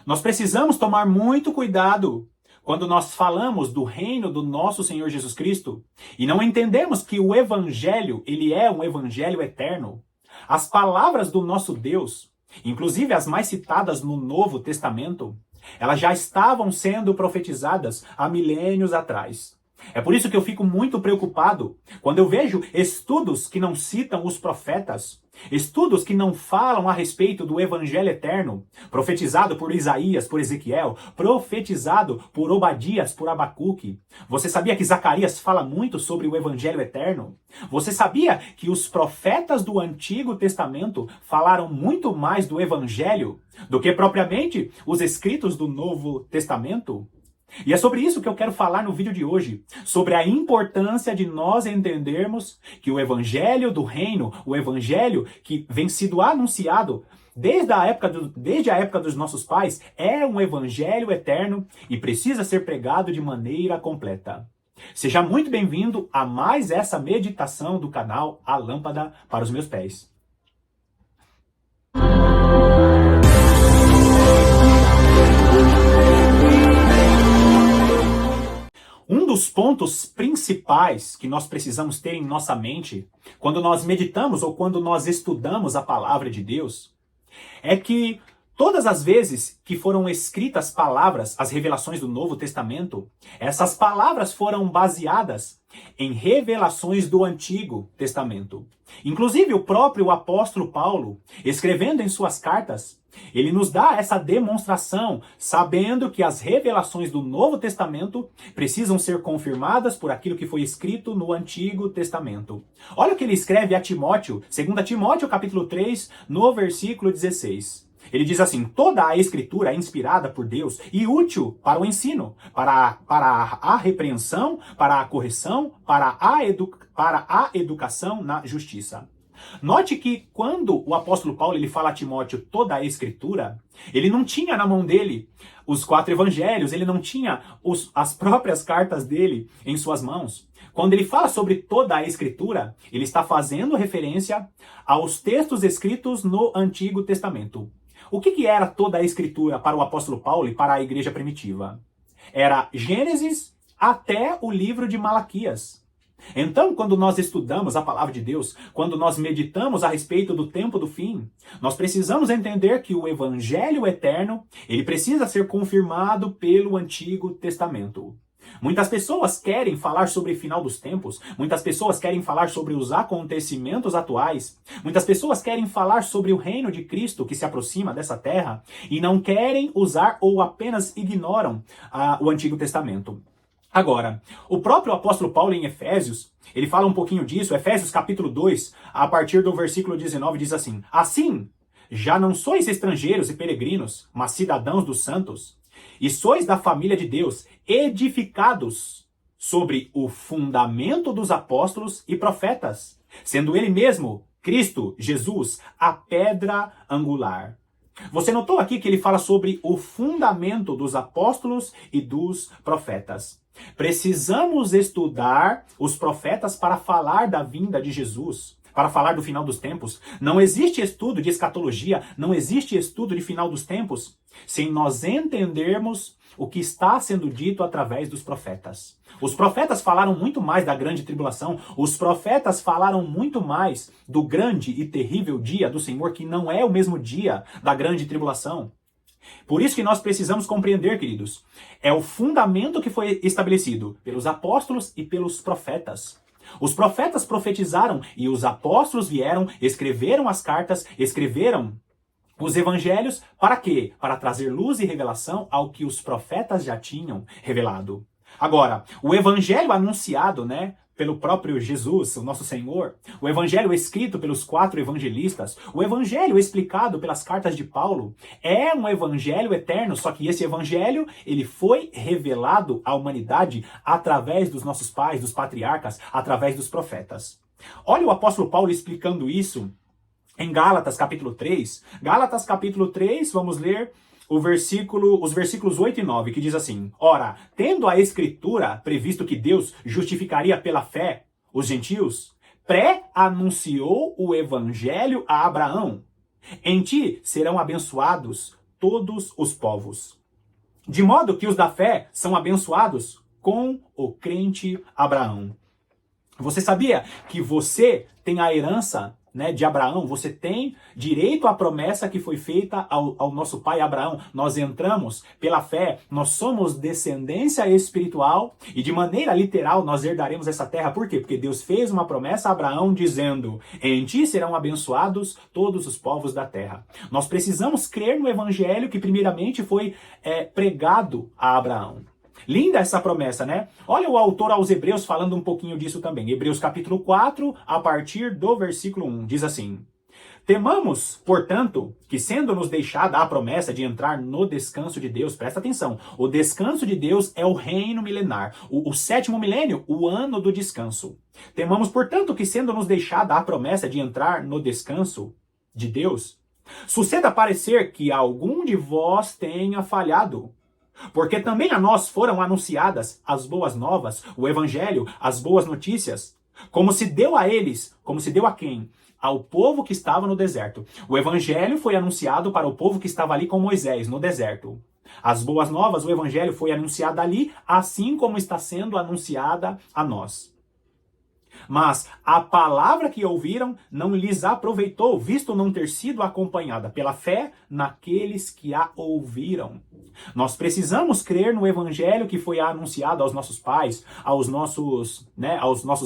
Nós precisamos tomar muito cuidado quando nós falamos do reino do nosso Senhor Jesus Cristo e não entendemos que o evangelho, ele é um evangelho eterno. As palavras do nosso Deus, inclusive as mais citadas no Novo Testamento, elas já estavam sendo profetizadas há milênios atrás. É por isso que eu fico muito preocupado quando eu vejo estudos que não citam os profetas, estudos que não falam a respeito do evangelho eterno, profetizado por Isaías, por Ezequiel, profetizado por Obadias, por Abacuque. Você sabia que Zacarias fala muito sobre o evangelho eterno? Você sabia que os profetas do Antigo Testamento falaram muito mais do evangelho do que propriamente os escritos do Novo Testamento? E é sobre isso que eu quero falar no vídeo de hoje, sobre a importância de nós entendermos que o evangelho do reino, o evangelho que vem sido anunciado desde a época dos nossos pais, é um evangelho eterno e precisa ser pregado de maneira completa. Seja muito bem-vindo a mais essa meditação do canal A Lâmpada para os Meus Pés. Um dos pontos principais que nós precisamos ter em nossa mente, quando nós meditamos ou quando nós estudamos a palavra de Deus, é que todas as vezes que foram escritas palavras, as revelações do Novo Testamento, essas palavras foram baseadas em revelações do Antigo Testamento. Inclusive o próprio apóstolo Paulo, escrevendo em suas cartas, ele nos dá essa demonstração, sabendo que as revelações do Novo Testamento precisam ser confirmadas por aquilo que foi escrito no Antigo Testamento. Olha o que ele escreve a Timóteo, 2 Timóteo capítulo 3, no versículo 16. Ele diz assim: toda a escritura é inspirada por Deus e útil para o ensino, para a repreensão, para a correção, para a educação na justiça. Note que quando o apóstolo Paulo ele fala a Timóteo toda a escritura, ele não tinha na mão dele os 4 evangelhos, ele não tinha as próprias cartas dele em suas mãos. Quando ele fala sobre toda a escritura, ele está fazendo referência aos textos escritos no Antigo Testamento. O que era toda a escritura para o apóstolo Paulo e para a igreja primitiva? Era Gênesis até o livro de Malaquias. Então, quando nós estudamos a palavra de Deus, quando nós meditamos a respeito do tempo do fim, nós precisamos entender que o evangelho eterno, ele precisa ser confirmado pelo Antigo Testamento. Muitas pessoas querem falar sobre o final dos tempos, muitas pessoas querem falar sobre os acontecimentos atuais, muitas pessoas querem falar sobre o reino de Cristo que se aproxima dessa terra e não querem usar ou apenas ignoram o Antigo Testamento. Agora, o próprio apóstolo Paulo em Efésios, ele fala um pouquinho disso. Efésios capítulo 2, a partir do versículo 19, diz assim: assim, já não sois estrangeiros e peregrinos, mas cidadãos dos santos, e sois da família de Deus, edificados sobre o fundamento dos apóstolos e profetas, sendo ele mesmo, Cristo, Jesus, a pedra angular. Você notou aqui que ele fala sobre o fundamento dos apóstolos e dos profetas. Precisamos estudar os profetas para falar da vinda de Jesus, para falar do final dos tempos. Não existe estudo de escatologia, não existe estudo de final dos tempos, sem nós entendermos o que está sendo dito através dos profetas. Os profetas falaram muito mais da grande tribulação, os profetas falaram muito mais do grande e terrível dia do Senhor, que não é o mesmo dia da grande tribulação. Por isso que nós precisamos compreender, queridos, é o fundamento que foi estabelecido pelos apóstolos e pelos profetas. Os profetas profetizaram e os apóstolos vieram, escreveram as cartas, escreveram os evangelhos, para quê? Para trazer luz e revelação ao que os profetas já tinham revelado. Agora, o evangelho anunciado, pelo próprio Jesus, o nosso Senhor, o evangelho escrito pelos 4 evangelistas, o evangelho explicado pelas cartas de Paulo, é um evangelho eterno, só que esse evangelho, ele foi revelado à humanidade através dos nossos pais, dos patriarcas, através dos profetas. Olha o apóstolo Paulo explicando isso em Gálatas capítulo 3. Gálatas capítulo 3, vamos ler os versículos 8 e 9, que diz assim: ora, tendo a escritura previsto que Deus justificaria pela fé os gentios, pré-anunciou o evangelho a Abraão. Em ti serão abençoados todos os povos. De modo que os da fé são abençoados com o crente Abraão. Você sabia que você tem a herança, né, de Abraão? Você tem direito à promessa que foi feita ao nosso pai Abraão. Nós entramos pela fé, nós somos descendência espiritual e de maneira literal nós herdaremos essa terra. Por quê? Porque Deus fez uma promessa a Abraão dizendo: em ti serão abençoados todos os povos da terra. Nós precisamos crer no evangelho que primeiramente foi pregado a Abraão. Linda essa promessa, né? Olha o autor aos Hebreus falando um pouquinho disso também. Hebreus capítulo 4, a partir do versículo 1, diz assim: temamos, portanto, que sendo-nos deixada a promessa de entrar no descanso de Deus, presta atenção, o descanso de Deus é o reino milenar, o sétimo milênio, o ano do descanso. Temamos, portanto, que sendo-nos deixada a promessa de entrar no descanso de Deus, suceda parecer que algum de vós tenha falhado. Porque também a nós foram anunciadas as boas novas, o evangelho, as boas notícias, como se deu a eles, como se deu a quem? Ao povo que estava no deserto. O evangelho foi anunciado para o povo que estava ali com Moisés, no deserto. As boas novas, o evangelho foi anunciado ali, assim como está sendo anunciada a nós. Mas a palavra que ouviram não lhes aproveitou, visto não ter sido acompanhada pela fé naqueles que a ouviram. Nós precisamos crer no evangelho que foi anunciado aos nossos pais, aos nossos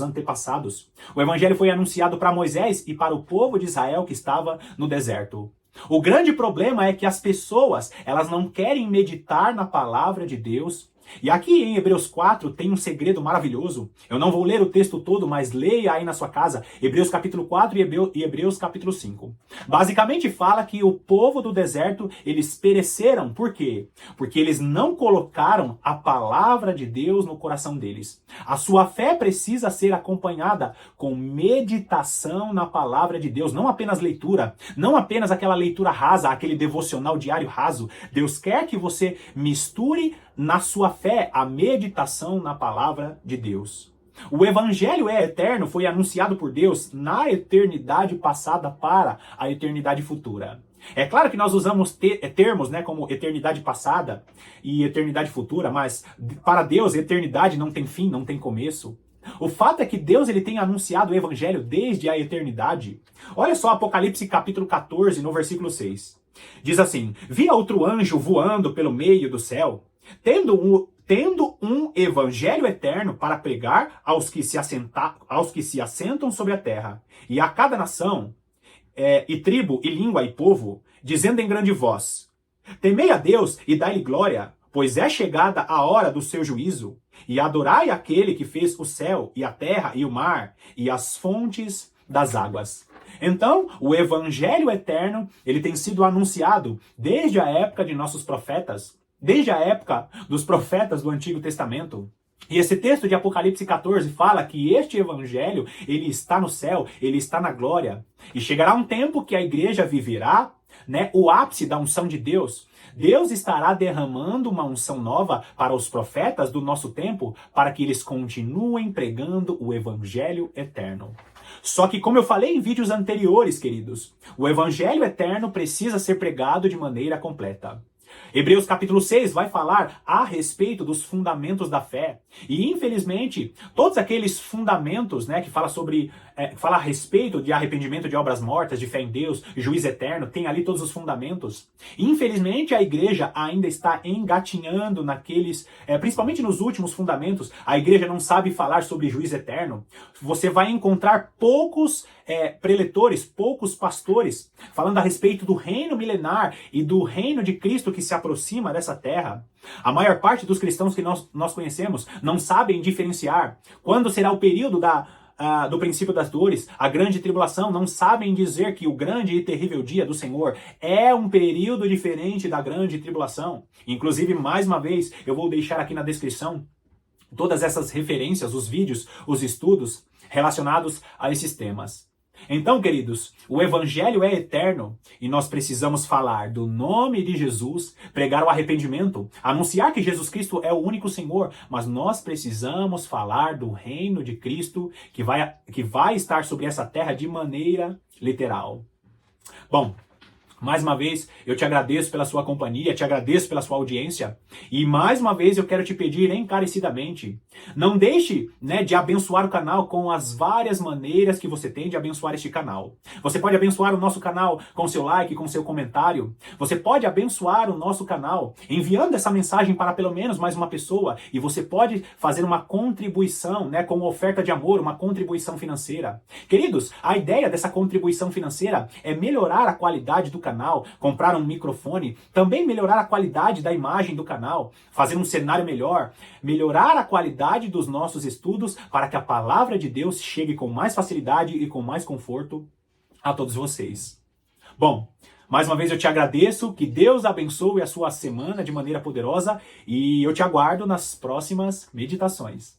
antepassados. O evangelho foi anunciado para Moisés e para o povo de Israel que estava no deserto. O grande problema é que as pessoas, elas não querem meditar na palavra de Deus. E aqui em Hebreus 4 tem um segredo maravilhoso. Eu não vou ler o texto todo, mas leia aí na sua casa, Hebreus capítulo 4 e Hebreus capítulo 5. Basicamente fala que o povo do deserto, eles pereceram. Por quê? Porque eles não colocaram a palavra de Deus no coração deles. A sua fé precisa ser acompanhada com meditação na palavra de Deus, não apenas leitura, não apenas aquela leitura rasa, aquele devocional diário raso. Deus quer que você misture na sua fé a meditação na palavra de Deus. O evangelho é eterno, foi anunciado por Deus na eternidade passada para a eternidade futura. É claro que nós usamos termos, né, como eternidade passada e eternidade futura, mas para Deus eternidade não tem fim, não tem começo. O fato é que Deus ele tem anunciado o evangelho desde a eternidade. Olha só Apocalipse capítulo 14, no versículo 6. Diz assim: vi outro anjo voando pelo meio do céu, tendo um evangelho eterno para pregar aos que se assentam sobre a terra, e a cada nação, e tribo, e língua, e povo, dizendo em grande voz: temei a Deus e dai-lhe glória, pois é chegada a hora do seu juízo, e adorai aquele que fez o céu, e a terra, e o mar, e as fontes das águas. Então, o evangelho eterno, ele tem sido anunciado desde a época de nossos profetas, desde a época dos profetas do Antigo Testamento. E esse texto de Apocalipse 14 fala que este evangelho, ele está no céu, ele está na glória. E chegará um tempo que a igreja viverá, né, o ápice da unção de Deus. Deus estará derramando uma unção nova para os profetas do nosso tempo, para que eles continuem pregando o evangelho eterno. Só que, como eu falei em vídeos anteriores, queridos, o evangelho eterno precisa ser pregado de maneira completa. Hebreus capítulo 6 vai falar a respeito dos fundamentos da fé. E infelizmente, todos aqueles fundamentos, né, que fala a respeito de arrependimento de obras mortas, de fé em Deus, juízo eterno, tem ali todos os fundamentos. Infelizmente, a igreja ainda está engatinhando naqueles, principalmente nos últimos fundamentos. A igreja não sabe falar sobre juízo eterno. Você vai encontrar poucos preletores, poucos pastores, falando a respeito do reino milenar e do reino de Cristo que se aproxima dessa terra. A maior parte dos cristãos que nós conhecemos não sabem diferenciar quando será o período do princípio das dores, a grande tribulação. Não sabem dizer que o grande e terrível dia do Senhor é um período diferente da grande tribulação. Inclusive, mais uma vez, eu vou deixar aqui na descrição todas essas referências, os vídeos, os estudos relacionados a esses temas. Então, queridos, o evangelho é eterno e nós precisamos falar do nome de Jesus, pregar o arrependimento, anunciar que Jesus Cristo é o único Senhor, mas nós precisamos falar do reino de Cristo que vai estar sobre essa terra de maneira literal. Bom, Mais uma vez, eu te agradeço pela sua companhia, te agradeço pela sua audiência. E mais uma vez eu quero te pedir encarecidamente, não deixe, de abençoar o canal com as várias maneiras que você tem de abençoar este canal. Você pode abençoar o nosso canal com seu like, com seu comentário. Você pode abençoar o nosso canal enviando essa mensagem para pelo menos mais uma pessoa. E você pode fazer uma contribuição, com uma oferta de amor, uma contribuição financeira. Queridos, a ideia dessa contribuição financeira é melhorar a qualidade do canal, comprar um microfone, também melhorar a qualidade da imagem do canal, fazer um cenário melhor, melhorar a qualidade dos nossos estudos para que a palavra de Deus chegue com mais facilidade e com mais conforto a todos vocês. Bom, mais uma vez eu te agradeço, que Deus abençoe a sua semana de maneira poderosa e eu te aguardo nas próximas meditações.